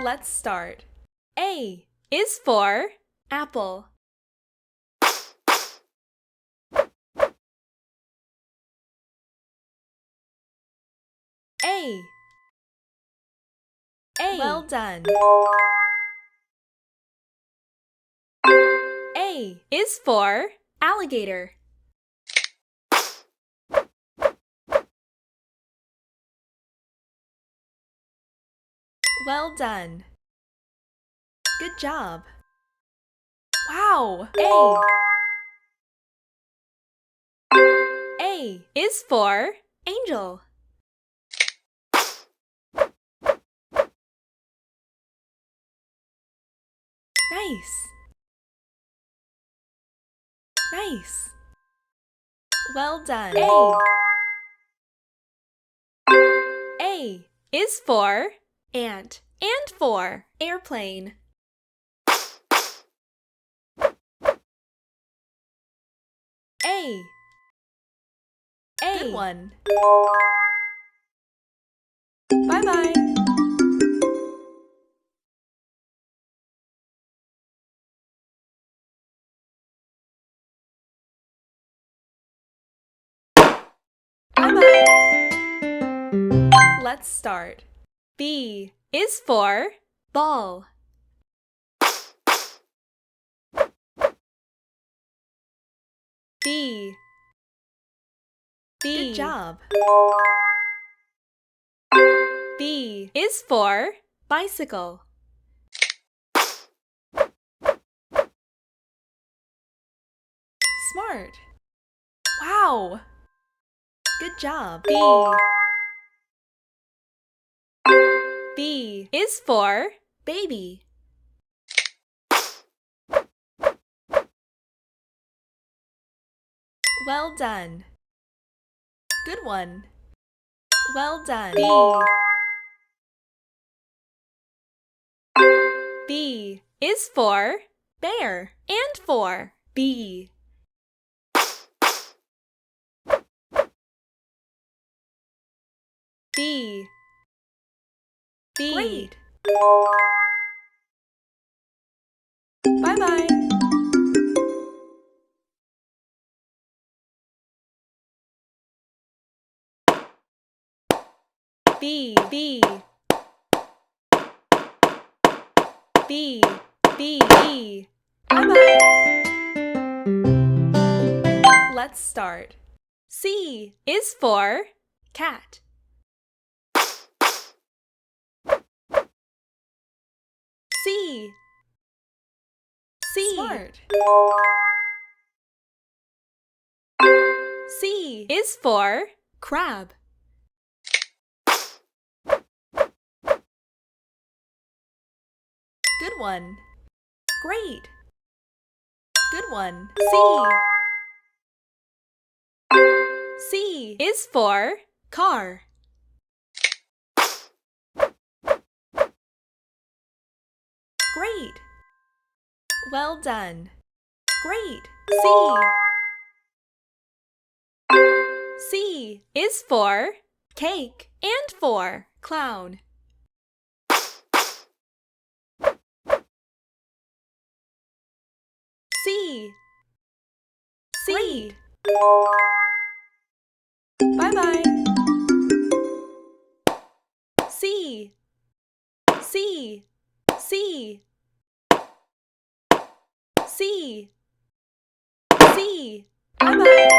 Let's start. A is for apple. A. Well done. A is for alligator. Well done. Good job. Wow! A is for angel. Nice. Nice. Well done. A is for ant and for airplane. A. Good one. Bye-bye. Bye-bye. Let's start. B is for ball. B. Good job. B is for bicycle. Smart. Wow. Good job. B is for baby. Well done. Good one. Well done. B is for bear and for bee. B. Great. Bye-bye. B. Bye-bye. Let's start. C is for cat. C. Smart. C is for crab. Good one. Great. Good one. C is for car. Great. Well done. Great. C is for cake and for clown. C. Great. Bye-bye. C. Bye-bye.